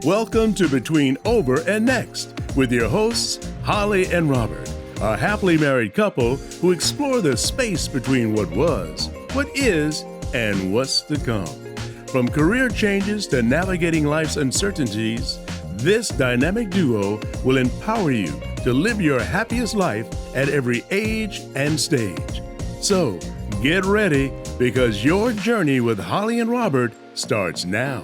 Welcome to Between Over and Next with your hosts, Holli and Robert, a happily married couple who explore the space between what was, what is, and what's to come. From career changes to navigating life's uncertainties, this dynamic duo will empower you to live your happiest life at every age and stage. So, get ready because your journey with Holli and Robert starts now.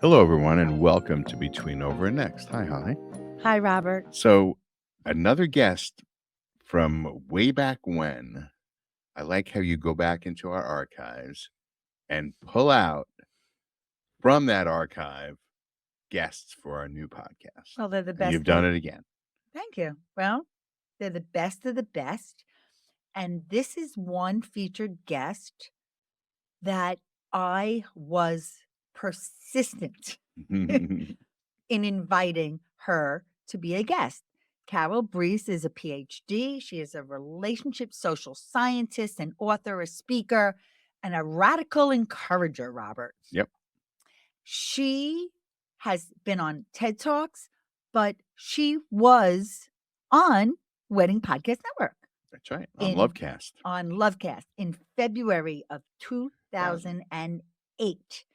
Hello, everyone, and welcome to Between Over and Next. Hi, Holli. Hi, Robert. So, another guest from way back when. I like how you go back into our archives and pull out from that archive guests for our new podcast. Well, they're the And best. you've done it again. Thank you. Well, they're the best of the best. And this is one featured guest that I was persistent in inviting her to be a guest. Carol Bruess is a PhD. She is a relationship social scientist, an author, a speaker, and a radical encourager, Robert. Yep. She has been on TED Talks, but she was on Wedding Podcast Network. That's right. On Lovecast. On Lovecast in February of 2008.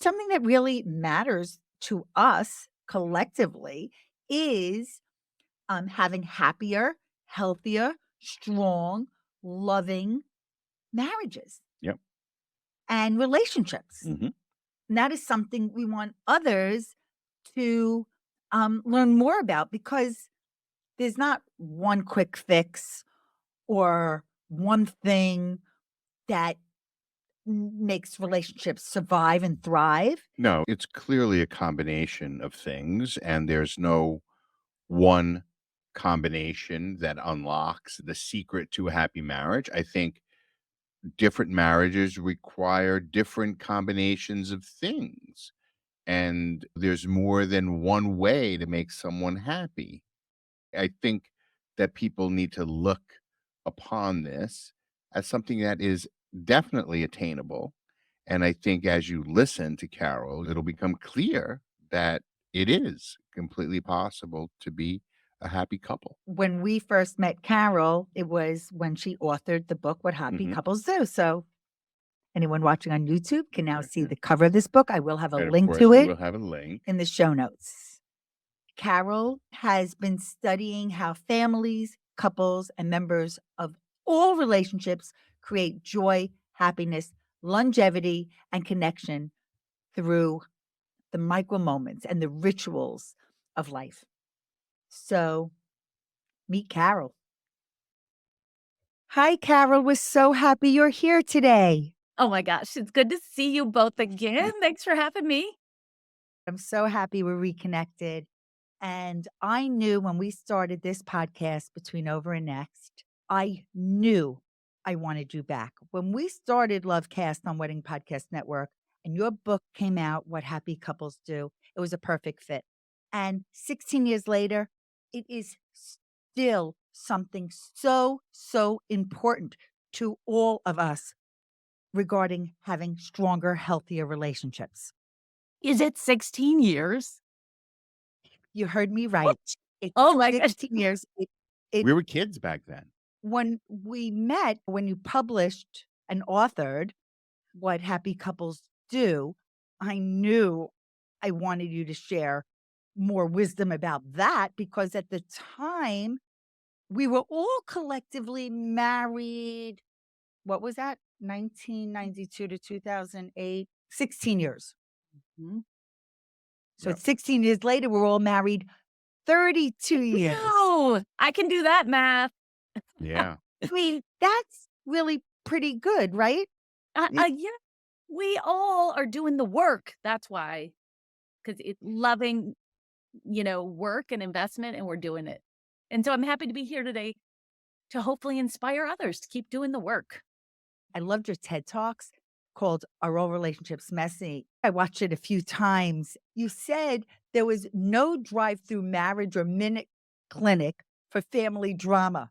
Something that really matters to us collectively is having happier, healthier, strong, loving marriages. Yep. And relationships. Mm-hmm. And that is something we want others to learn more about, because there's not one quick fix or one thing that makes relationships survive and thrive. No, it's clearly a combination of things, and there's no one combination that unlocks the secret to a happy marriage. I think different marriages require different combinations of things, and there's more than one way to make someone happy. I think that people need to look upon this as something that is definitely attainable. And I think as you listen to Carol, it'll become clear that it is completely possible to be a happy couple. When we first met Carol, it was when she authored the book, What Happy Couples Do. So anyone watching on YouTube can now see the cover of this book. I will have a link to it. We'll have a link in the show notes. Carol has been studying how families, couples, and members of all relationships create joy, happiness, longevity, and connection through the micro moments and the rituals of life. So, meet Carol. Hi, Carol. We're so happy you're here today. Oh my gosh, it's good to see you both again. Thanks for having me. I'm so happy we're reconnected. And I knew when we started this podcast, Between Over and Next, I knew I wanted you back. When we started Lovecast on Wedding Podcast Network and your book came out, What Happy Couples Do, it was a perfect fit. And 16 years later, it is still something so important to all of us regarding having stronger, healthier relationships. Is it 16 years? You heard me right. It's Oh my gosh. 16 years. We were kids back then. When we met, when you published and authored What Happy Couples Do, I knew I wanted you to share more wisdom about that, because at the time we were all collectively married. What was that? 1992 to 2008, 16 years. Mm-hmm. So it's 16 years later, we're all married 32 years. No, I can do that math. Yeah. I mean, that's really pretty good, right? Yeah, we all are doing the work. That's why, because it's loving, work and investment, and we're doing it. And so I'm happy to be here today to hopefully inspire others to keep doing the work. I loved your TED Talks called Are All Relationships Messy? I watched it a few times. You said there was no drive-through marriage or minute clinic for family drama.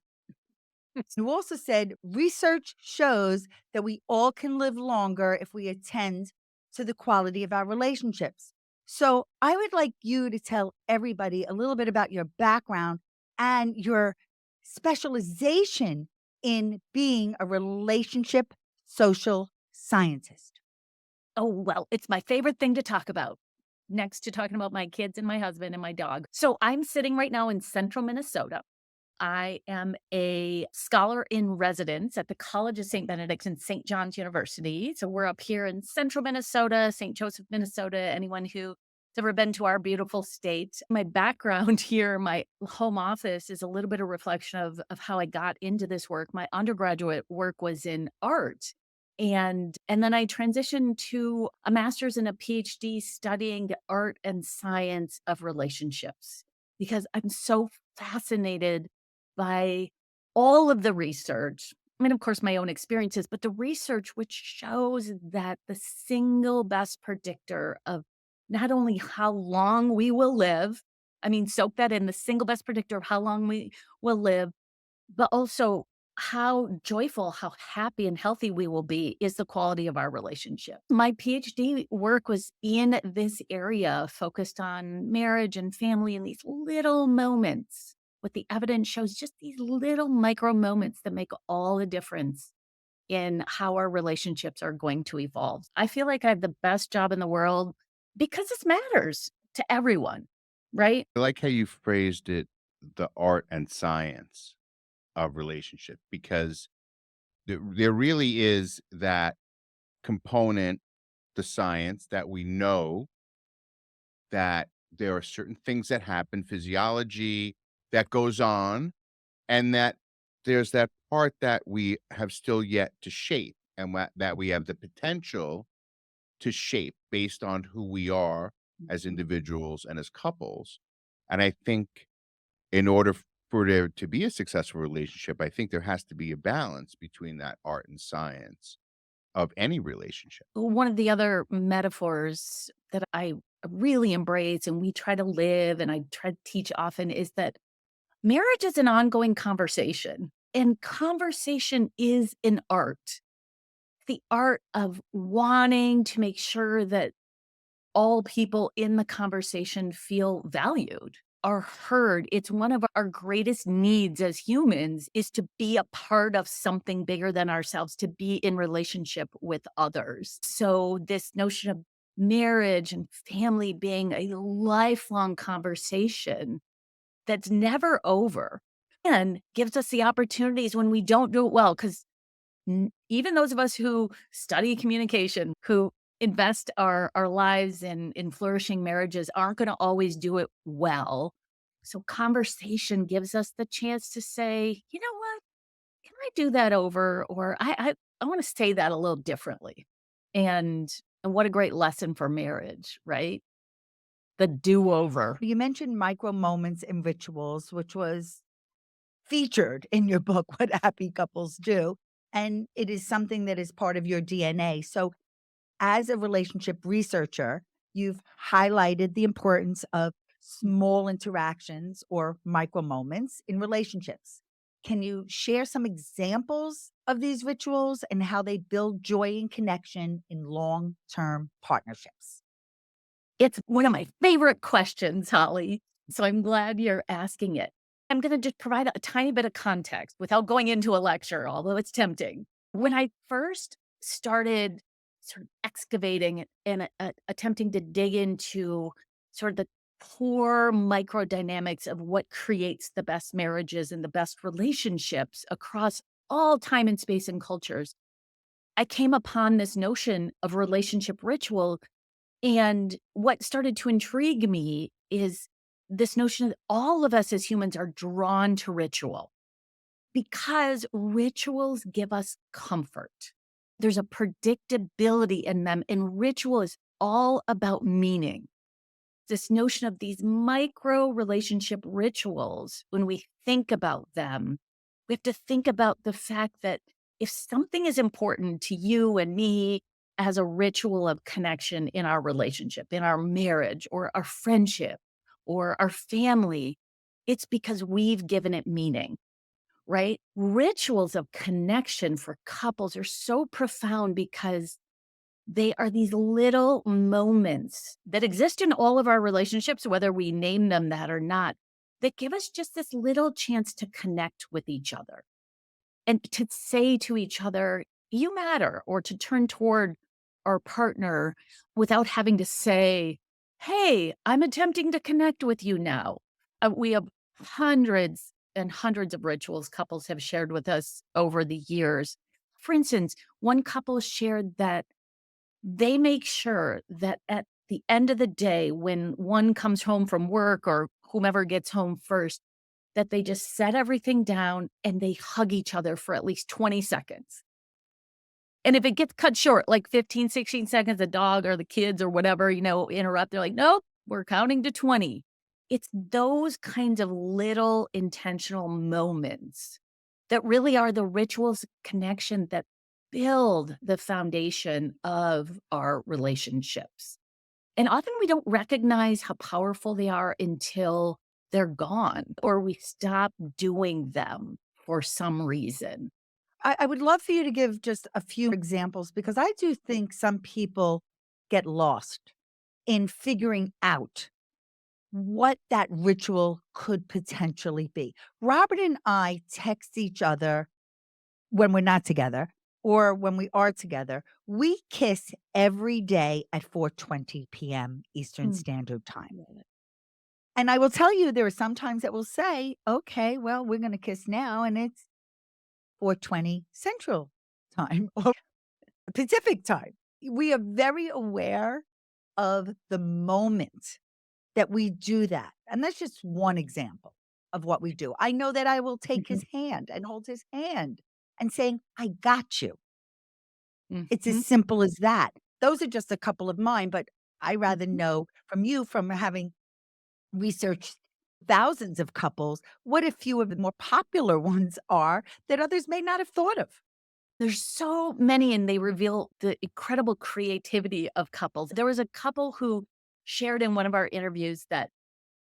You also said research shows that we all can live longer if we attend to the quality of our relationships. So I would like you to tell everybody a little bit about your background and your specialization in being a relationship social scientist. Oh, well, it's my favorite thing to talk about, next to talking about my kids and my husband and my dog. So I'm sitting right now in central Minnesota. I am a scholar in residence at the College of St. Benedict and St. John's University. So we're up here in central Minnesota, St. Joseph, Minnesota. Anyone who's ever been to our beautiful state. My background here, my home office, is a little bit of reflection of how I got into this work. My undergraduate work was in art. And then I transitioned to a master's and a PhD studying the art and science of relationships because I'm so fascinated by all of the research. I mean, of course, my own experiences, but the research which shows that the single best predictor of not only how long we will live, I mean, soak that in, the single best predictor of how long we will live, but also how joyful, how happy and healthy we will be is the quality of our relationship. My PhD work was in this area, focused on marriage and family and these little moments. What the evidence shows, just these little micro moments that make all the difference in how our relationships are going to evolve. I feel like I have the best job in the world because this matters to everyone, right? I like how you phrased it, the art and science of relationship, because there really is that component, the science that we know that there are certain things that happen, physiology that goes on, and that there's that part that we have still yet to shape, and that we have the potential to shape based on who we are as individuals and as couples. And I think in order for there to be a successful relationship, I think there has to be a balance between that art and science of any relationship. One of the other metaphors that I really embrace and we try to live and I try to teach often is that marriage is an ongoing conversation, and conversation is an art. The art of wanting to make sure that all people in the conversation feel valued, are heard. It's one of our greatest needs as humans is to be a part of something bigger than ourselves, to be in relationship with others. So this notion of marriage and family being a lifelong conversation that's never over and gives us the opportunities when we don't do it well. Because even those of us who study communication, who invest our lives in flourishing marriages, aren't going to always do it well. So conversation gives us the chance to say, you know what, can I do that over? Or I want to say that a little differently. And what a great lesson for marriage, right? The do-over. You mentioned micro moments and rituals, which was featured in your book, What Happy Couples Do. And it is something that is part of your DNA. So, as a relationship researcher, you've highlighted the importance of small interactions or micro moments in relationships. Can you share some examples of these rituals and how they build joy and connection in long term partnerships? It's one of my favorite questions, Holly. So I'm glad you're asking it. I'm going to just provide a tiny bit of context without going into a lecture, although it's tempting. When I first started sort of excavating and attempting to dig into sort of the core microdynamics of what creates the best marriages and the best relationships across all time and space and cultures, I came upon this notion of relationship ritual. And what started to intrigue me is this notion that all of us as humans are drawn to ritual because rituals give us comfort. There's a predictability in them, and ritual is all about meaning. This notion of these micro relationship rituals, when we think about them, we have to think about the fact that if something is important to you and me as a ritual of connection in our relationship, in our marriage or our friendship or our family, it's because we've given it meaning, right? Rituals of connection for couples are so profound because They are these little moments that exist in all of our relationships, whether we name them that or not, that give us just this little chance to connect with each other and to say to each other, you matter, or to turn toward our partner without having to say, hey, I'm attempting to connect with you now. We have hundreds and hundreds of rituals couples have shared with us over the years. For instance, one couple shared that they make sure that at the end of the day, when one comes home from work or whomever gets home first, that they just set everything down and they hug each other for at least 20 seconds. And if it gets cut short, like 15, 16 seconds, the dog or the kids or whatever, interrupt, they're like, nope, we're counting to 20. It's those kinds of little intentional moments that really are the rituals of connection that build the foundation of our relationships. And often we don't recognize how powerful they are until they're gone or we stop doing them for some reason. I would love for you to give just a few examples because I do think some people get lost in figuring out what that ritual could potentially be. Robert and I text each other when we're not together or when we are together. We kiss every day at 4:20 p.m. Eastern Standard Time. And I will tell you, there are some times that we'll say, okay, well, we're going to kiss now, and it's 4:20 Central Time or Pacific Time. We are very aware of the moment that we do that. And that's just one example of what we do. I know that I will take his hand and hold his hand and saying, I got you. It's as simple as that. Those are just a couple of mine, but I rather know from you, from having researched thousands of couples, what a few of the more popular ones are that others may not have thought of. There's so many, and they reveal the incredible creativity of couples. There was a couple who shared in one of our interviews that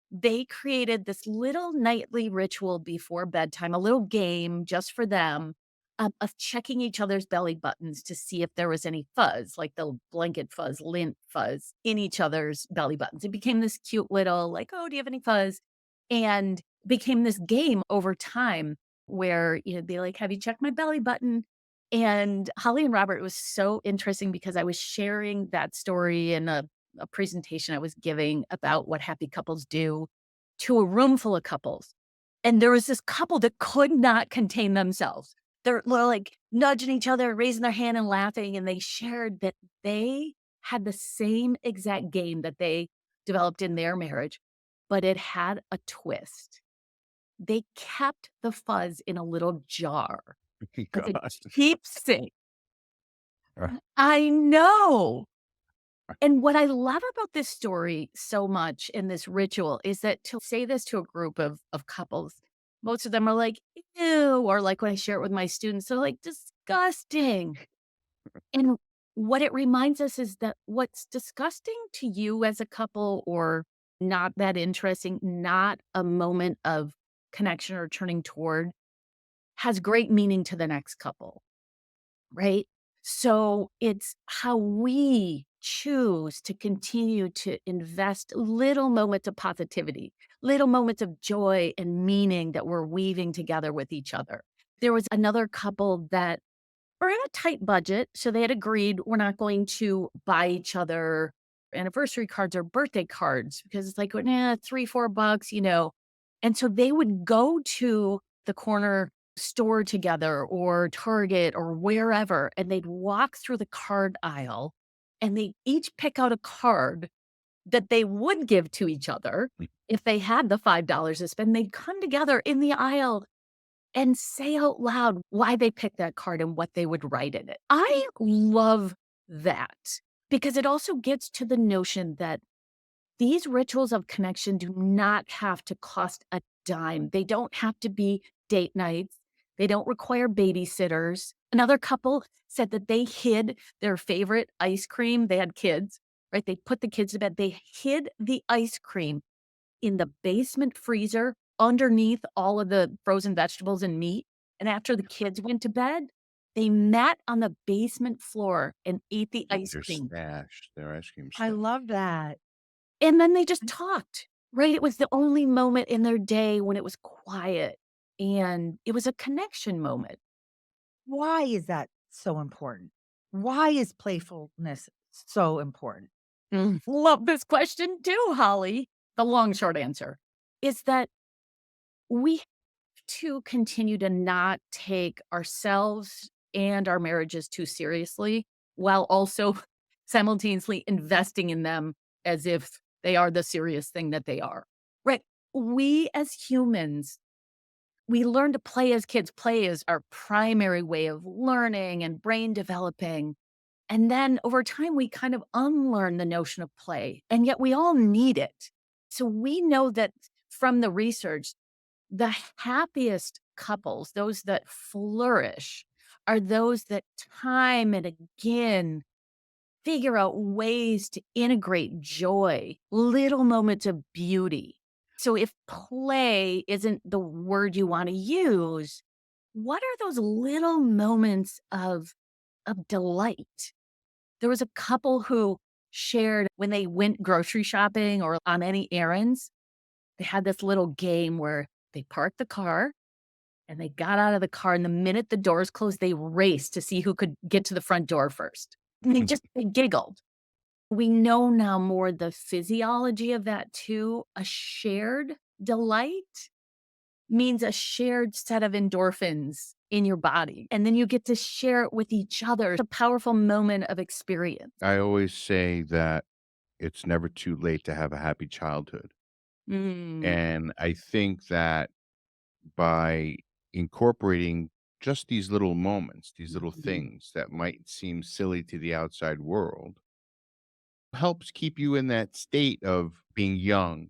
they created this little nightly ritual before bedtime, a little game just for them, of checking each other's belly buttons to see if there was any fuzz, like the blanket fuzz, lint fuzz in each other's belly buttons. It became this cute little, like, oh, do you have any fuzz? And became this game over time where, they like, have you checked my belly button? And Holli and Robert, was so interesting because I was sharing that story in a presentation I was giving about what happy couples do to a room full of couples. And there was this couple that could not contain themselves. They're like nudging each other, raising their hand and laughing. And they shared that they had the same exact game that they developed in their marriage, but it had a twist. They kept the fuzz in a little jar as a Gosh. keepsake. Uh. I know. And what I love about this story so much in this ritual is that to say this to a group of couples, most of them are like, ew, or like when I share it with my students, they're like, disgusting. And what it reminds us is that what's disgusting to you as a couple or not that interesting, not a moment of connection or turning toward, has great meaning to the next couple, right? So it's how we choose to continue to invest little moments of positivity, little moments of joy and meaning that we're weaving together with each other. There was another couple that were in a tight budget. So they had agreed we're not going to buy each other anniversary cards or birthday cards because it's like, $3-4, And so they would go to the corner store together or Target or wherever, and they'd walk through the card aisle and they each pick out a card that they would give to each other if they had the $5 to spend. They'd come together in the aisle and say out loud why they picked that card and what they would write in it. I love that because it also gets to the notion that these rituals of connection do not have to cost a dime. They don't have to be date nights. They don't require babysitters. Another couple said that they hid their favorite ice cream. They had kids, right? They put the kids to bed. They hid the ice cream in the basement freezer underneath all of the frozen vegetables and meat. And after the kids went to bed, They met on the basement floor and ate the ice cream. Their ice cream I stash. love that. And then they just talked, right? It was the only moment in their day when it was quiet and it was a connection moment. Why is that so important? Why is playfulness so important? Love this question too, Holly. The long, short answer is that we have to continue to not take ourselves and our marriages too seriously while also simultaneously investing in them as if they are the serious thing that they are. Right. We as humans, we learn to play as kids. Play is our primary way of learning and brain developing. And then over time, we kind of unlearn the notion of play, and yet we all need it. So we know that from the research, the happiest couples, those that flourish, are those that time and again figure out ways to integrate joy, little moments of beauty. So if play isn't the word you want to use, what are those little moments of delight? There was a couple who shared when they went grocery shopping or on any errands, they had this little game where they parked the car and they got out of the car. And the minute the doors closed, they raced to see who could get to the front door first. And they giggled. We know now more the physiology of that too. A shared delight means a shared set of endorphins in your body. And then you get to share it with each other. It's a powerful moment of experience. I always say that it's never too late to have a happy childhood. Mm. And I think that by incorporating just these little moments, these little things that might seem silly to the outside world, helps keep you in that state of being young,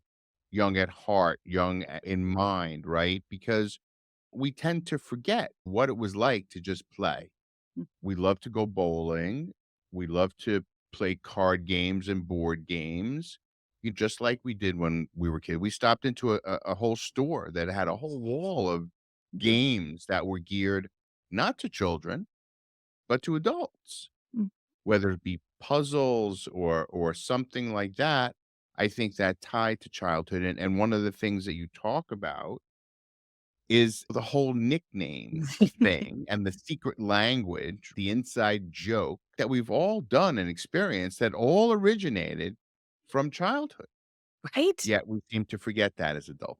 young at heart, young in mind, right? Because we tend to forget what it was like to just play. Mm. We love to go bowling. We love to play card games and board games, just like we did when we were kids. We stopped into a whole store that had a whole wall of games that were geared not to children, but to adults, Mm. whether it be puzzles or something like that. I think that tied to childhood. And one of the things that you talk about is the whole nickname thing and the secret language, the inside joke that we've all done and experienced that all originated from childhood. Right? Yet we seem to forget that as adults.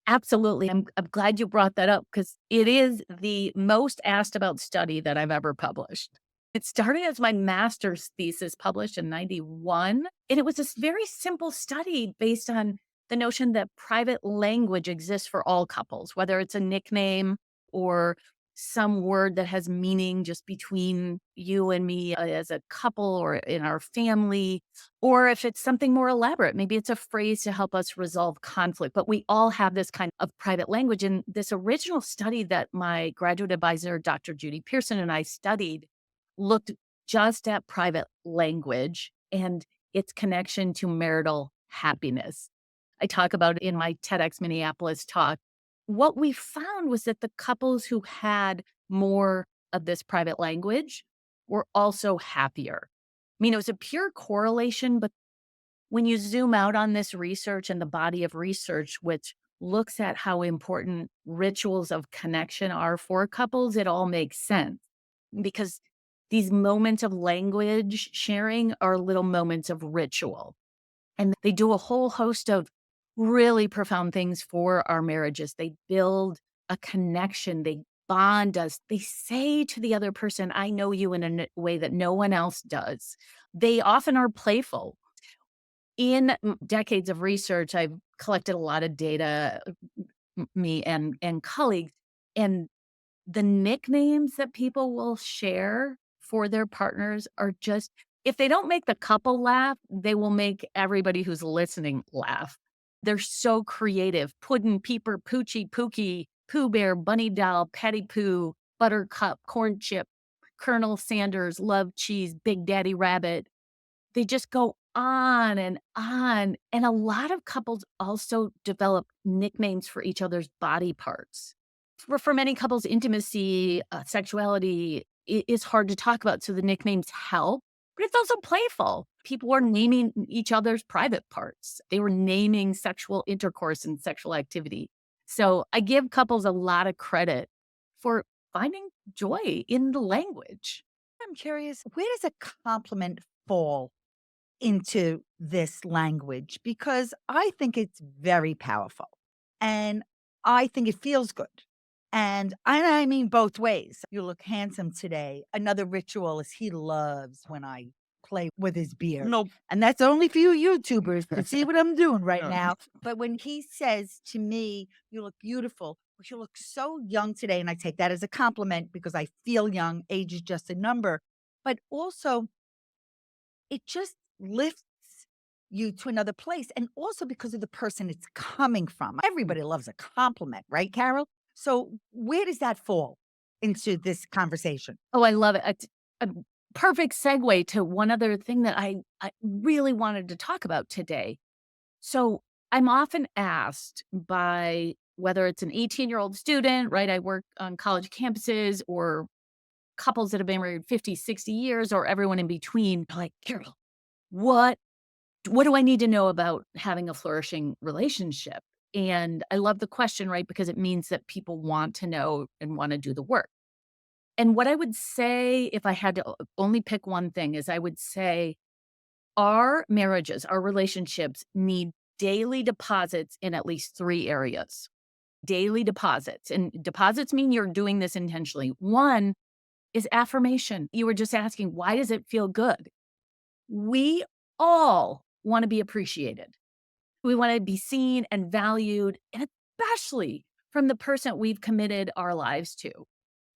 Absolutely. I'm glad you brought that up because it is the most asked about study that I've ever published. It started as my master's thesis published in 91. And it was this very simple study based on the notion that private language exists for all couples, whether it's a nickname or some word that has meaning just between you and me as a couple or in our family, or if it's something more elaborate, maybe it's a phrase to help us resolve conflict. But we all have this kind of private language. And this original study that my graduate advisor, Dr. Judy Pearson, and I studied looked just at private language and its connection to marital happiness. I talk about it in my TEDx Minneapolis talk. What we found was that the couples who had more of this private language were also happier. I mean, it was a pure correlation, but when you zoom out on this research and the body of research, which looks at how important rituals of connection are for couples, it all makes sense because these moments of language sharing are little moments of ritual. And they do a whole host of really profound things for our marriages. They build a connection, they bond us. They say to the other person, I know you in a way that no one else does. They often are playful. In decades of research, I've collected a lot of data, me and colleagues, and the nicknames that people will share for their partners are just, if they don't make the couple laugh, they will make everybody who's listening laugh. They're so creative. Puddin', Peeper, Poochie, Pookie, Pooh Bear, Bunny Doll, Patty Pooh, Buttercup, Corn Chip, Colonel Sanders, Love Cheese, Big Daddy Rabbit. They just go on and on. And a lot of couples also develop nicknames for each other's body parts. For many couples, intimacy, sexuality is hard to talk about. So the nicknames help, but it's also playful. People were naming each other's private parts. They were naming sexual intercourse and sexual activity. So I give couples a lot of credit for finding joy in the language. I'm curious, where does a compliment fall into this language? Because I think it's very powerful and I think it feels good. And I mean both ways. You look handsome today. Another ritual is he loves when I play with his beard. Nope. And that's only for you YouTubers to see what I'm doing right No. now. But when he says to me, you look beautiful, or you look so young today, and I take that as a compliment because I feel young, age is just a number. But also, it just lifts you to another place. And also because of the person it's coming from. Everybody loves a compliment, right, Carol? So where does that fall into this conversation? Oh, I love it. It's a perfect segue to one other thing that I really wanted to talk about today. So I'm often asked by whether it's an 18-year-old student, right? I work on college campuses, or couples that have been married 50, 60 years, or everyone in between. Like, Carol, what do I need to know about having a flourishing relationship? And I love the question, right? Because it means that people want to know and want to do the work. And what I would say, if I had to only pick one thing, is I would say our marriages, our relationships need daily deposits in at least 3 areas. Daily deposits. And deposits mean you're doing this intentionally. One is affirmation. You were just asking, why does it feel good? We all want to be appreciated. We want to be seen and valued, and especially from the person we've committed our lives to.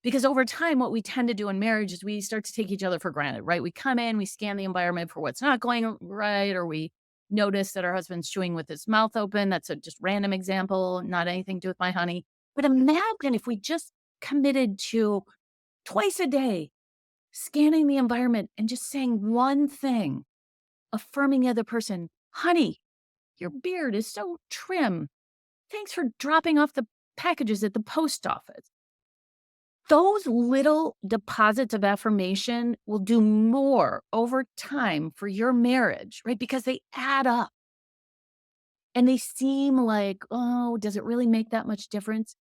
Because over time, what we tend to do in marriage is we start to take each other for granted, right? We come in, we scan the environment for what's not going right, or we notice that our husband's chewing with his mouth open. That's a just random example, not anything to do with my honey. But imagine if we just committed to twice a day, scanning the environment and just saying one thing, affirming the other person. Honey, your beard is so trim. Thanks for dropping off the packages at the post office. Those little deposits of affirmation will do more over time for your marriage, right? Because they add up and they seem like, oh, does it really make that much difference?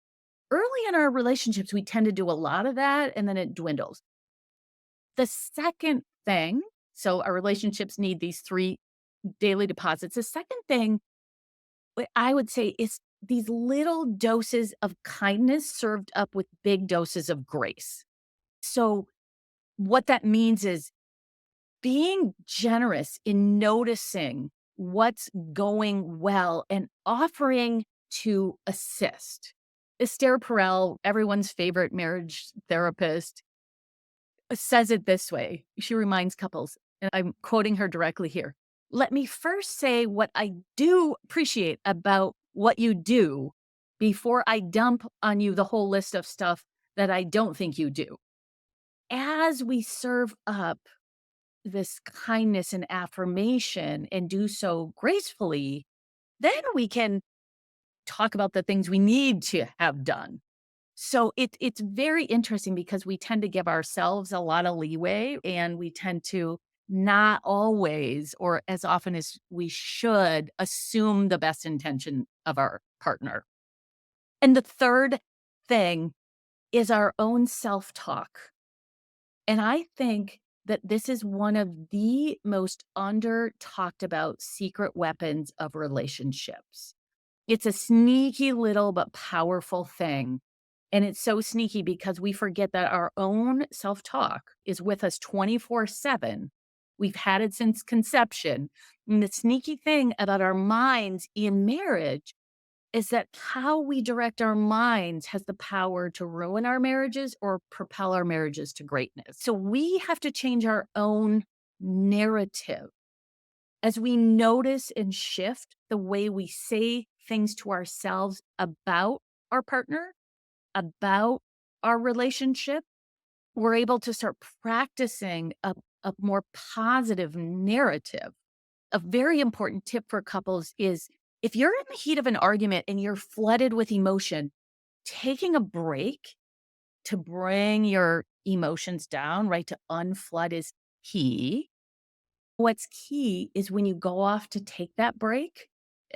Early in our relationships, we tend to do a lot of that and then it dwindles. The second thing, so our relationships need these 3 daily deposits. The second thing, what I would say, is these little doses of kindness served up with big doses of grace. So what that means is being generous in noticing what's going well and offering to assist. Esther Perel, everyone's favorite marriage therapist, says it this way. She reminds couples, and I'm quoting her directly here. Let me first say what I do appreciate about what you do before I dump on you the whole list of stuff that I don't think you do. As we serve up this kindness and affirmation and do so gracefully, then we can talk about the things we need to have done. So it's very interesting because we tend to give ourselves a lot of leeway, and we tend to not always, or as often as we should, assume the best intention of our partner. And the third thing is our own self-talk. And I think that this is one of the most under talked about secret weapons of relationships. It's a sneaky little but powerful thing. And it's so sneaky because we forget that our own self-talk is with us 24/7. We've had it since conception. And the sneaky thing about our minds in marriage is that how we direct our minds has the power to ruin our marriages or propel our marriages to greatness. So we have to change our own narrative as we notice and shift the way we say things to ourselves about our partner, about our relationship. We're able to start practicing a more positive narrative. A very important tip for couples is if you're in the heat of an argument and you're flooded with emotion, taking a break to bring your emotions down, right? To unflood is key. What's key is when you go off to take that break,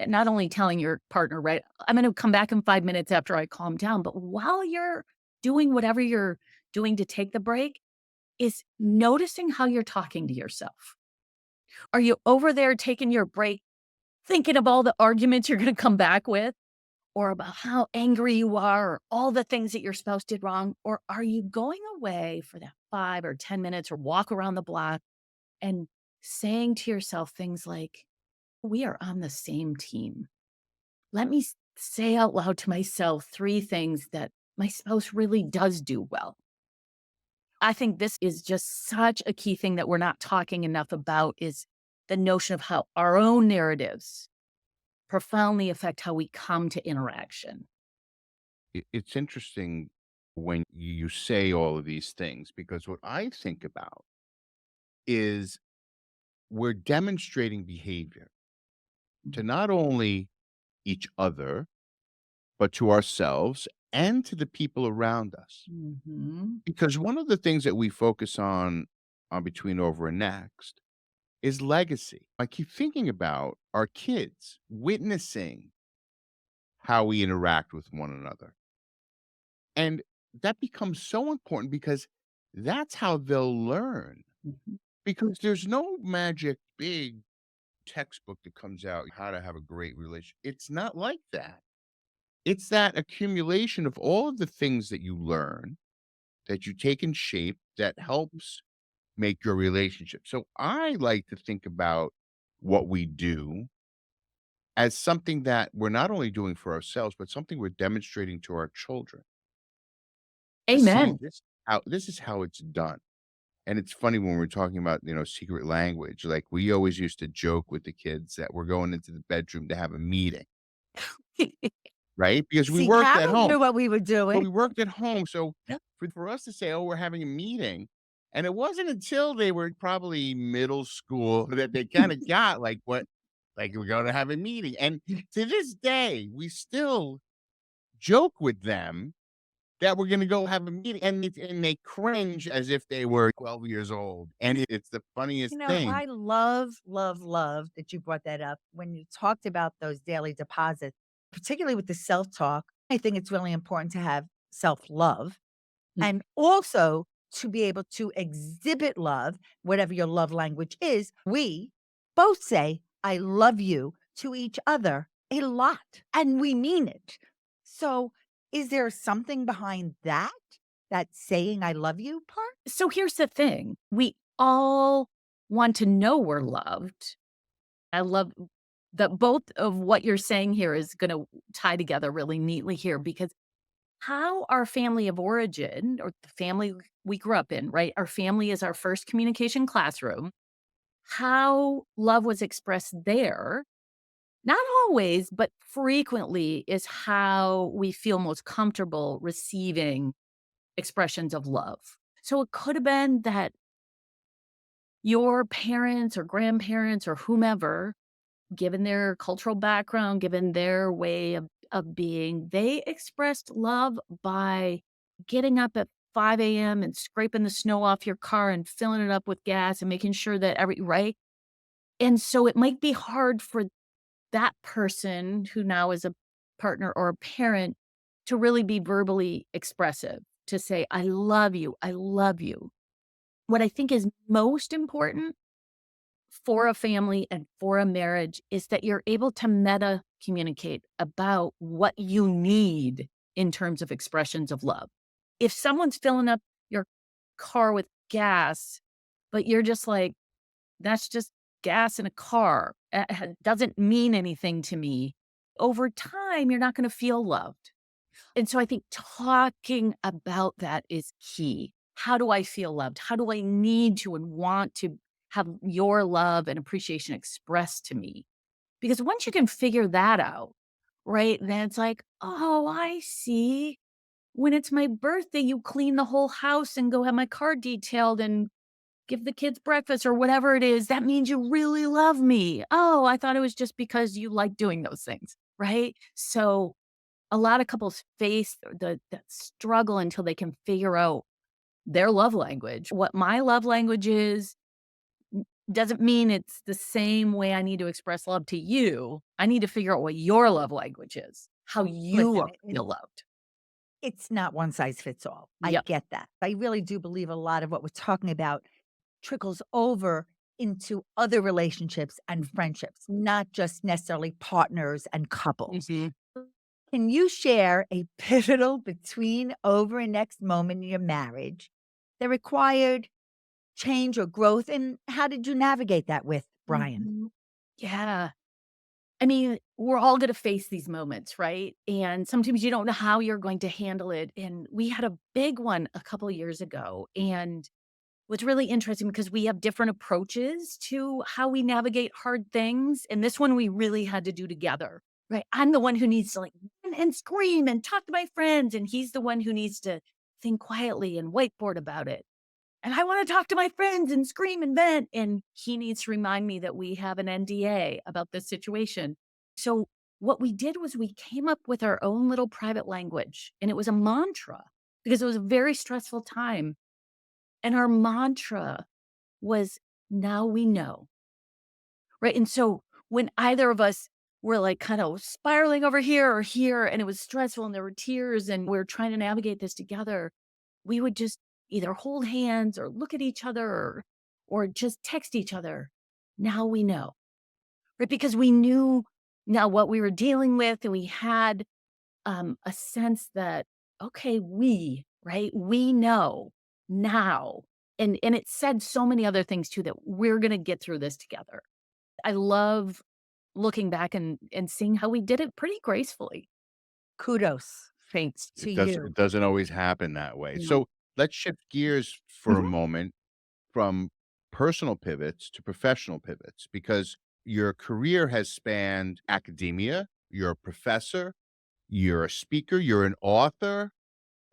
not only telling your partner, right, I'm going to come back in 5 minutes after I calm down, but while you're doing whatever you're doing to take the break, is noticing how you're talking to yourself. Are you over there taking your break, thinking of all the arguments you're going to come back with, or about how angry you are, or all the things that your spouse did wrong? Or are you going away for that 5 or 10 minutes or walk around the block and saying to yourself things like, we are on the same team. Let me say out loud to myself 3 things that my spouse really does do well. I think this is just such a key thing that we're not talking enough about, is the notion of how our own narratives profoundly affect how we come to interaction. It's interesting when you say all of these things, because what I think about is we're demonstrating behavior to not only each other, but to ourselves and to the people around us. Mhm. Because one of the things that we focus on Between Over and Next is legacy. I keep thinking about our kids witnessing how we interact with one another. And that becomes so important because that's how they'll learn. Mhm. Because there's no magic big textbook that comes out how to have a great relationship. It's not like that. It's that accumulation of all of the things that you learn, that you take in shape, that helps make your relationship. So I like to think about what we do as something that we're not only doing for ourselves, but something we're demonstrating to our children. See, Amen. this is how it's done. And it's funny when we're talking about, secret language, like we always used to joke with the kids that we're going into the bedroom to have a meeting, right? Because we See, worked at Carol home. knew what we were But doing. we worked at home. So Yep. for us to say, oh, we're having a meeting. And it wasn't until they were probably middle school that they kind of got like we're going to have a meeting. And to this day, we still joke with them that we're going to go have a meeting, and they cringe as if they were 12 years old. And it's the funniest thing. I love, love, love that you brought that up when you talked about those daily deposits, particularly with the self talk. I think it's really important to have self love Mm. and also to be able to exhibit love, whatever your love language is. We both say, I love you to each other a lot, and we mean it. So, is there something behind that saying I love you part? So here's the thing. We all want to know we're loved. I love that both of what you're saying here is going to tie together really neatly here, because how our family of origin, or the family we grew up in, right? Our family is our first communication classroom. How love was expressed there, not always, but frequently, is how we feel most comfortable receiving expressions of love. So it could have been that your parents or grandparents or whomever, given their cultural background, given their way of being, they expressed love by getting up at 5 a.m. and scraping the snow off your car and filling it up with gas and making sure that right? And so it might be hard for that person who now is a partner or a parent to really be verbally expressive, to say, I love you. I love you. What I think is most important for a family and for a marriage is that you're able to meta communicate about what you need in terms of expressions of love. If someone's filling up your car with gas, but you're just like, that's just gas in a car, it doesn't mean anything to me. Over time, you're not going to feel loved. And so I think talking about that is key. How do I feel loved? How do I need to and want to have your love and appreciation expressed to me? Because once you can figure that out, right, then it's like, oh, I see. When it's my birthday, you clean the whole house and go have my car detailed and give the kids breakfast or whatever it is. That means you really love me. Oh, I thought it was just because you like doing those things, right? So a lot of couples face the struggle until they can figure out their love language. What my love language is doesn't mean it's the same way I need to express love to you. I need to figure out what your love language is, how you Listen, feel loved. it's not one size fits all. I Yep. get that. I really do believe a lot of what we're talking about trickles over into other relationships and friendships, not just necessarily partners and couples. Mhm. Can you share a pivotal between, over, and next moment in your marriage that required change or growth? And how did you navigate that with Brian? Mhm. Yeah. I mean, we're all going to face these moments, right? And sometimes you don't know how you're going to handle it. And we had a big one a couple of years ago. And what's really interesting because we have different approaches to how we navigate hard things. And this one we really had to do together, right? I'm the one who needs to like run and scream and talk to my friends. And he's the one who needs to think quietly and whiteboard about it. And I want to talk to my friends and scream and vent. And he needs to remind me that we have an NDA about this situation. So what we did was we came up with our own little private language, and it was a mantra because it was a very stressful time. And our mantra was, now we know. Right. And so when either of us were like kind of spiraling over here or here, and it was stressful and there were tears and we are trying to navigate this together, we would just either hold hands or look at each other or just text each other. Now we know. Right. Because we knew now what we were dealing with, and we had a sense that, okay, right, we know now. And it said so many other things too, that we're going to get through this together. I love looking back and seeing how we did it pretty gracefully. Kudos Thanks. to It you. doesn't always happen that way. No. So let's shift gears for a Mhm. moment from personal pivots to professional pivots, because your career has spanned academia, you're a professor, you're a speaker, you're an author.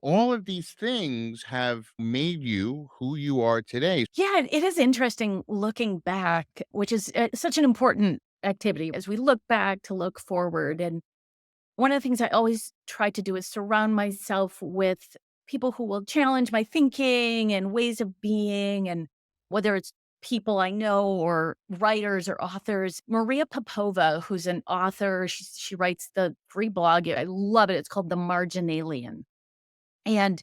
All of these things have made you who you are today. Yeah, it is interesting looking back, which is such an important activity as we look back to look forward. And one of the things I always try to do is surround myself with people who will challenge my thinking and ways of being, and whether it's people I know or writers or authors. Maria Popova, who's an author, she writes the free blog. I love it. It's called The Marginalian. And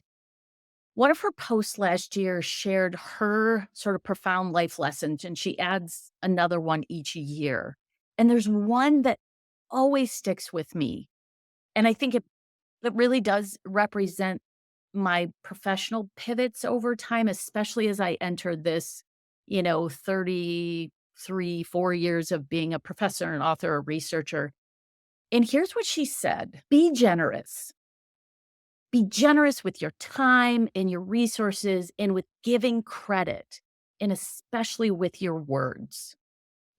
one of her posts last year shared her sort of profound life lessons, and she adds another one each year. And there's one that always sticks with me. And I think it really does represent my professional pivots over time, especially as I entered this, 33, 4 years of being a professor, an author, a researcher. And here's what she said: be generous. Be generous with your time and your resources and with giving credit, and especially with your words.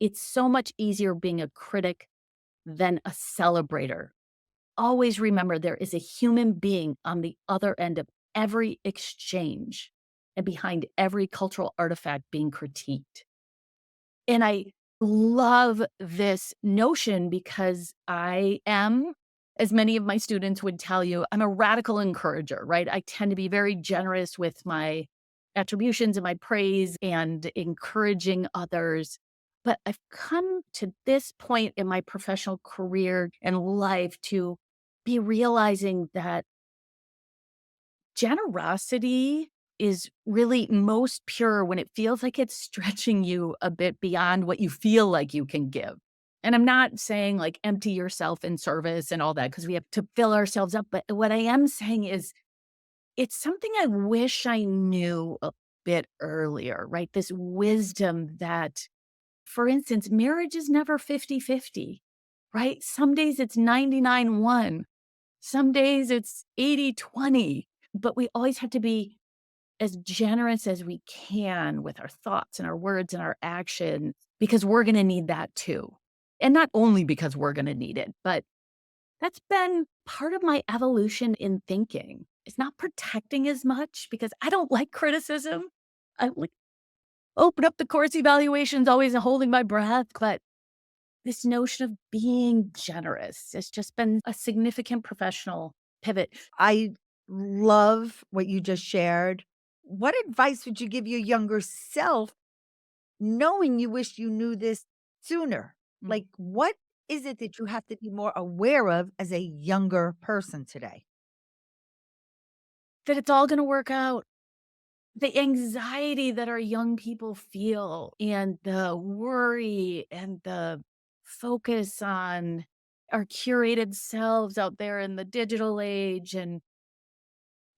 It's so much easier being a critic than a celebrator. Always remember there is a human being on the other end of every exchange and behind every cultural artifact being critiqued. And I love this notion because I am, as many of my students would tell you, I'm a radical encourager, right? I tend to be very generous with my attributions and my praise and encouraging others. But I've come to this point in my professional career and life to be realizing that generosity is really most pure when it feels like it's stretching you a bit beyond what you feel like you can give. And I'm not saying like empty yourself in service and all that, because we have to fill ourselves up. But what I am saying is it's something I wish I knew a bit earlier, right? This wisdom that, for instance, marriage is never 50-50, right? Some days it's 99-1. Some days it's 80-20, but we always have to be as generous as we can with our thoughts and our words and our actions, because we're going to need that too. And not only because we're going to need it, but that's been part of my evolution in thinking. It's not protecting as much because I don't like criticism. I like open up the course evaluations, always holding my breath, but this notion of being generous. It's just been a significant professional pivot. I love what you just shared. What advice would you give your younger self, knowing you wish you knew this sooner? Mm. Like, what is it that you have to be more aware of as a younger person today? That it's all going to work out. The anxiety that our young people feel and the worry and the focus on our curated selves out there in the digital age. And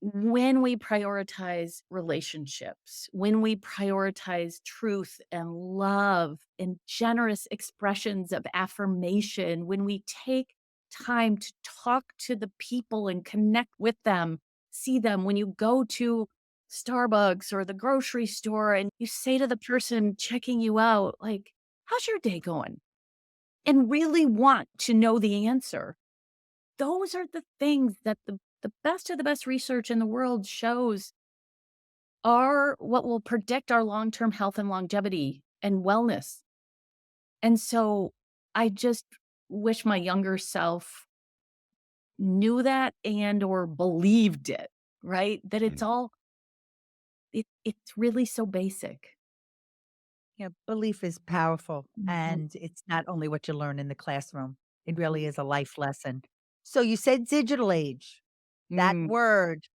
when we prioritize relationships, when we prioritize truth and love and generous expressions of affirmation, when we take time to talk to the people and connect with them, see them, when you go to Starbucks or the grocery store and you say to the person checking you out, like, how's your day going? And really want to know the answer. Those are the things that the best of the best research in the world shows are what will predict our long-term health and longevity and wellness. And so I just wish my younger self knew that and or believed it, right? That it's all it's really so basic. Yeah, belief is powerful, Mhm. and it's not only what you learn in the classroom. It really is a life lesson. So you said digital age. That Mm. word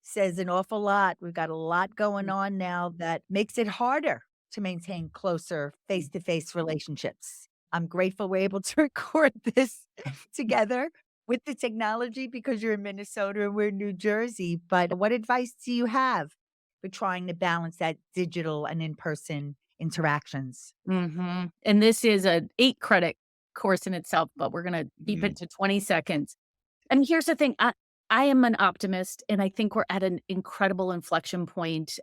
says an awful lot. We've got a lot going on now that makes it harder to maintain closer face-to-face relationships. I'm grateful we're able to record this together with the technology because you're in Minnesota and we're in New Jersey. But what advice do you have for trying to balance that digital and in-person interactions? Mhm. And this is an 8-credit course in itself, but we're gonna keep Mhm. it to 20 seconds. And here's the thing, I am an optimist, and I think we're at an incredible inflection point,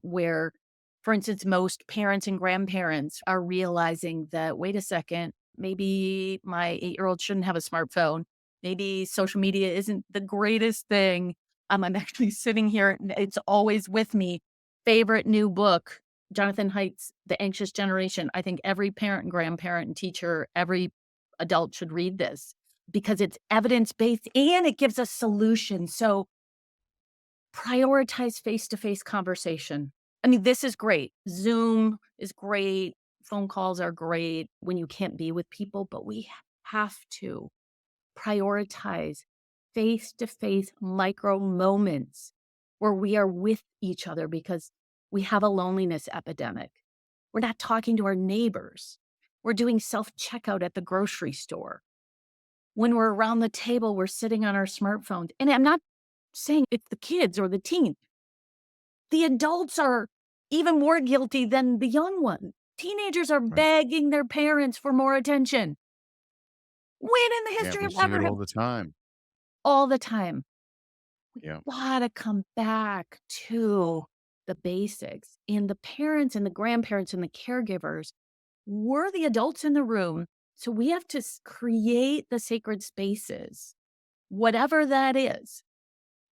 where, for instance, most parents and grandparents are realizing that, wait a second, maybe my 8-year-old shouldn't have a smartphone. Maybe social media isn't the greatest thing. I'm actually sitting here, and it's always with me. Favorite new book, Jonathan Haidt's The Anxious Generation. I think every parent and grandparent and teacher, every adult should read this because it's evidence-based and it gives us solutions. So prioritize face-to-face conversation. I mean, this is great. Zoom is great. Phone calls are great when you can't be with people, but we have to prioritize face-to-face micro moments where we are with each other because we have a loneliness epidemic. We're not talking to our neighbors. We're doing self-checkout at the grocery store. When we're around the table, we're sitting on our smartphones. And I'm not saying it's the kids or the teens. The adults are even more guilty than the young ones. Teenagers are Right. begging their parents for more attention. When in the Yeah, history we of see ever it have all the time. all the time? We Yeah. gotta come back to the basics. And the parents and the grandparents and the caregivers were the adults in the room. So we have to create the sacred spaces, whatever that is.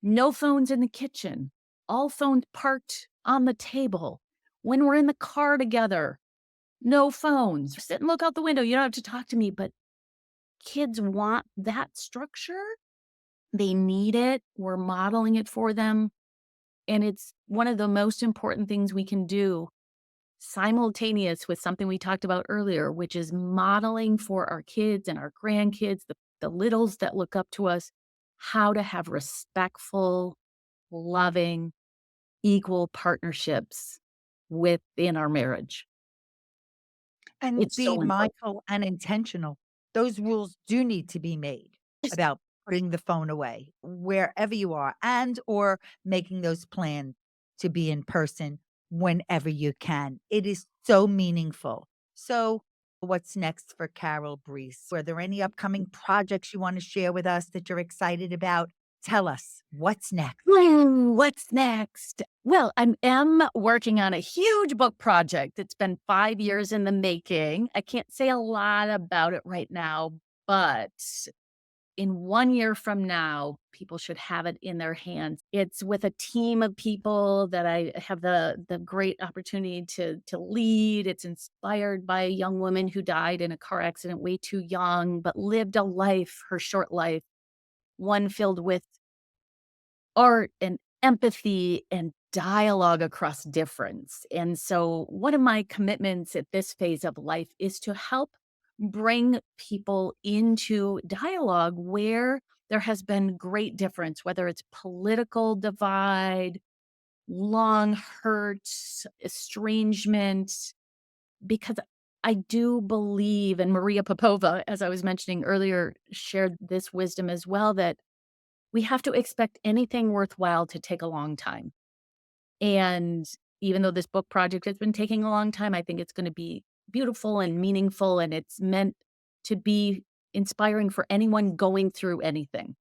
No phones in the kitchen, all phones parked on the table. When we're in the car together, no phones. Sit and look out the window. You don't have to talk to me, but kids want that structure. They need it. We're modeling it for them. And it's one of the most important things we can do simultaneous with something we talked about earlier, which is modeling for our kids and our grandkids, the littles that look up to us, how to have respectful, loving, equal partnerships within our marriage. And It's be so important. mindful and intentional. Those rules do need to be made about putting the phone away wherever you are and or making those plans to be in person whenever you can. It is so meaningful. So what's next for Carol Brees? Are there any upcoming projects you want to share with us that you're excited about? Tell us what's next. What's next? Well, I am working on a huge book project. It's been 5 years in the making. I can't say a lot about it right now, but in 1 year from now, people should have it in their hands. It's with a team of people that I have the great opportunity to lead. It's inspired by a young woman who died in a car accident way too young, but lived a life, her short life, one filled with art and empathy and dialogue across difference. And so one of my commitments at this phase of life is to help bring people into dialogue where there has been great difference, whether it's political divide, long hurts, estrangement, because I do believe, and Maria Popova, as I was mentioning earlier, shared this wisdom as well, that we have to expect anything worthwhile to take a long time. And even though this book project has been taking a long time, I think it's going to be beautiful and meaningful, and it's meant to be inspiring for anyone going through anything.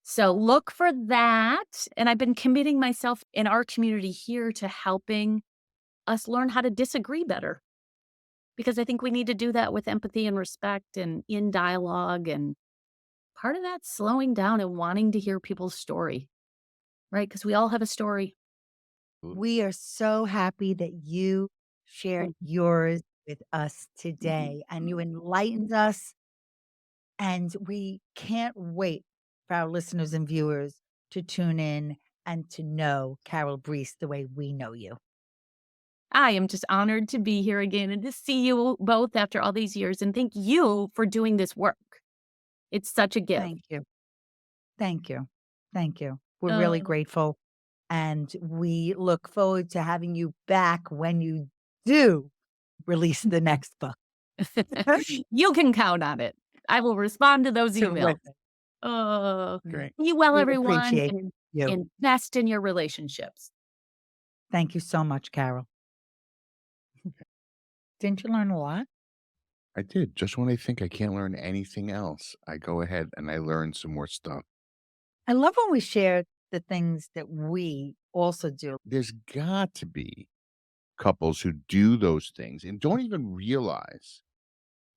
So look for that. And I've been committing myself in our community here to helping us learn how to disagree better, because I think we need to do that with empathy and respect and in dialogue. And part of that's slowing down and wanting to hear people's story, right? Because we all have a story. We are so happy that you shared yours with us today and you enlightened us. And we can't wait for our listeners and viewers to tune in and to know Carol Bruess the way we know you. I am just honored to be here again and to see you both after all these years. And thank you for doing this work. It's such a gift. Thank you. Thank you. Thank you. We're really grateful. And we look forward to having you back when you do release the next book. You can count on it. I will respond to those emails. Terrific. Oh, Great. be well, We everyone. appreciate And you. invest in your relationships. Thank you so much, Carol. Didn't you learn a lot? I did. Just when I think I can't learn anything else, I go ahead and I learn some more stuff. I love when we share the things that we also do. There's got to be couples who do those things and don't even realize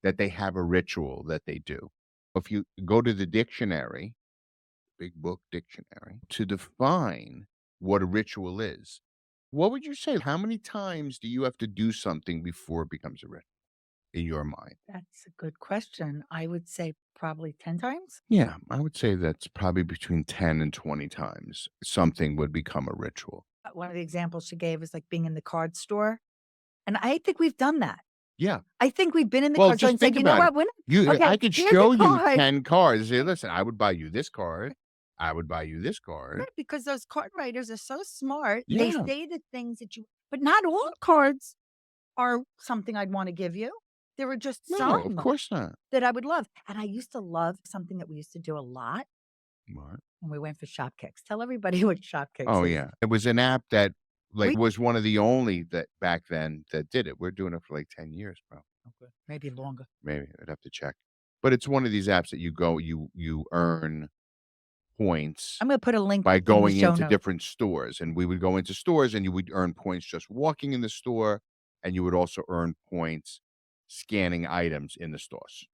that they have a ritual that they do. If you go to the dictionary, big book dictionary, to define what a ritual is, what would you say? How many times do you have to do something before it becomes a ritual in your mind? That's a good question. I would say probably 10 times. Yeah, I would say that's probably between 10 and 20 times something would become a ritual. One of the examples she gave is like being in the card store. And I think we've done that. Yeah. I think we've been in the Well, card store just and said, think you know about what? it. I could here's show the you card. 10 cards. Say, listen, I would buy you this card. I would buy you this card. Right, because those card writers are so smart. Yeah. They say the things that but not all cards are something I'd want to give you. There are just No, some of course not. that I would love. And I used to love something that we used to do a lot What? when we went for shop kicks. Tell everybody what shop kicks Oh, is. yeah. It was an app that was one of the only that back then that did it. We're doing it for like 10 years, bro. Okay. Maybe longer. Maybe I'd have to check. But it's one of these apps that you earn points I'm going to put a link by in the going show into notes. different stores. And we would go into stores and you would earn points just walking in the store. And you would also earn points scanning items in the stores.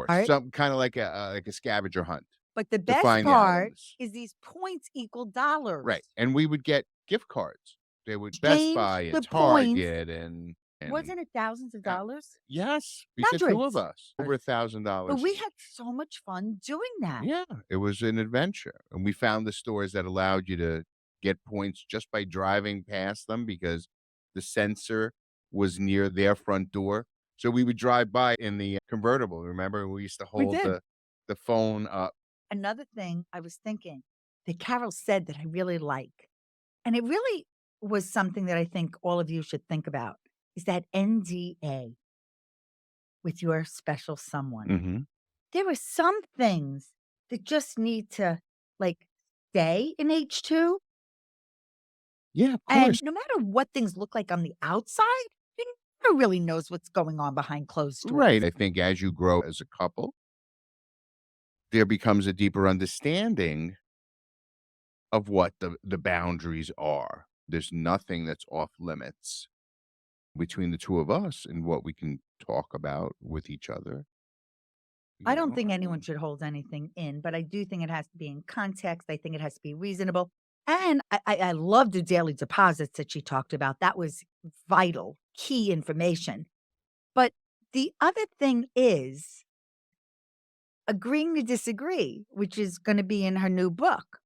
Right. Some kind of like a scavenger hunt. But the to best find the part items. is these points equal dollars. Right. And we would get gift cards. They would Best Change Buy the and points. Target and Wasn't it thousands of dollars? yes, we said 2 of Hundreds. us. Over $1,000. But we had so much fun doing that. Yeah, it was an adventure. And we found the stores that allowed you to get points just by driving past them because the sensor was near their front door. So we would drive by in the convertible. Remember, we used to We hold did. the phone up. Another thing I was thinking that Carol said that I really like, and it really was something that I think all of you should think about, is that NDA with your special someone. Mm-hmm. There are some things that just need to stay in H2. Yeah, of And course. no matter what things look like on the outside, who really knows what's going on behind closed doors. Right. I think as you grow as a couple, there becomes a deeper understanding of what the boundaries are. There's nothing that's off limits between the two of us and what we can talk about with each other. I don't think anyone should hold anything in, but I do think it has to be in context. I think it has to be reasonable. And I love the daily deposits that she talked about. That was vital, key information. But the other thing is agreeing to disagree, which is going to be in her new book,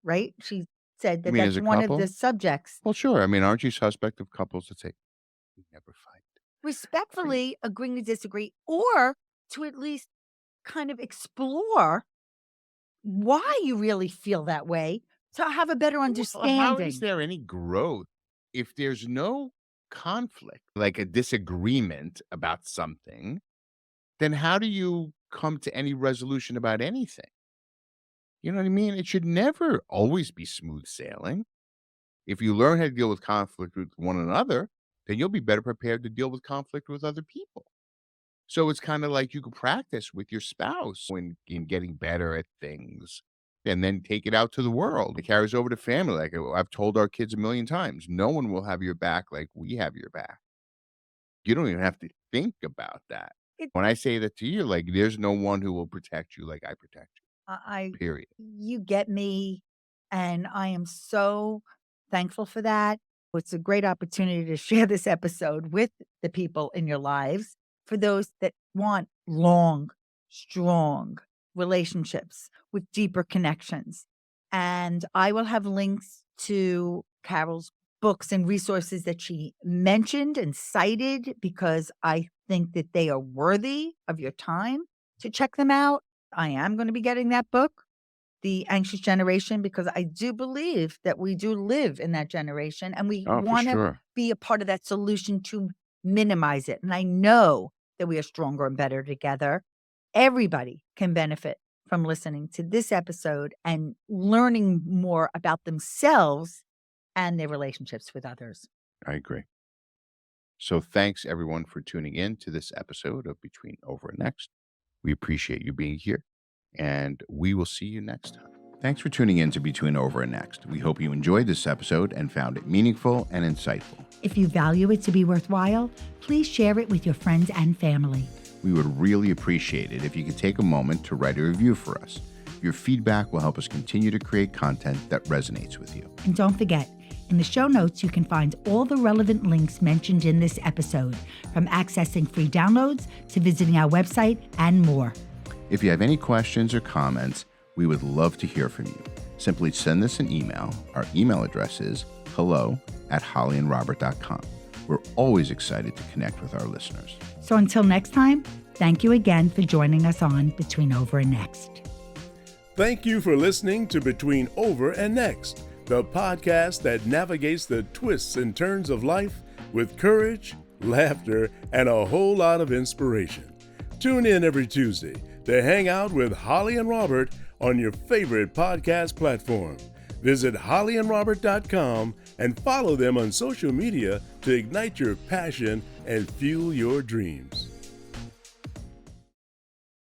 right? She said You that mean that's as a one of couple? the subjects. Well, sure. I mean, aren't you suspect of couples that say, "We never fight"? Respectfully agreeing to disagree, or to at least kind of explore why you really feel that way to have a better Well, how understanding. is there any growth if there's no conflict, like a disagreement about something? Then how do you come to any resolution about anything? You know what I mean? It should never always be smooth sailing. If you learn how to deal with conflict with one another, then you'll be better prepared to deal with conflict with other people. So it's kind of like you could practice with your spouse in getting better at things and then take it out to the world. It carries over to family. Like I've told our kids a million times, no one will have your back like we have your back. You don't even have to think about that. It- When I say that to you, like there's no one who will protect you like I protect I you, period. You get me, and I am so thankful for that. It's a great opportunity to share this episode with the people in your lives for those that want long, strong relationships with deeper connections. And I will have links to Carol's books and resources that she mentioned and cited because I think that they are worthy of your time to check them out. I am going to be getting that book, The Anxious Generation, because I do believe that we do live in that generation and we Oh, for want to sure. be a part of that solution to minimize it. And I know that we are stronger and better together. Everybody can benefit from listening to this episode and learning more about themselves and their relationships with others. I agree. So thanks everyone for tuning in to this episode of Between Over and Next. We appreciate you being here, and we will see you next time. Thanks for tuning in to Between Over and Next. We hope you enjoyed this episode and found it meaningful and insightful. If you value it to be worthwhile, please share it with your friends and family. We would really appreciate it if you could take a moment to write a review for us. Your feedback will help us continue to create content that resonates with you. And don't forget, in the show notes, you can find all the relevant links mentioned in this episode, from accessing free downloads to visiting our website and more. If you have any questions or comments, we would love to hear from you. Simply send us an email. Our email address is hello@hollyandrobert.com. We're always excited to connect with our listeners. So until next time, thank you again for joining us on Between Over and Next. Thank you for listening to Between Over and Next, the podcast that navigates the twists and turns of life with courage, laughter, and a whole lot of inspiration. Tune in every Tuesday to hang out with Holli and Robert on your favorite podcast platform. Visit hollyandrobert.com and follow them on social media to ignite your passion and fuel your dreams.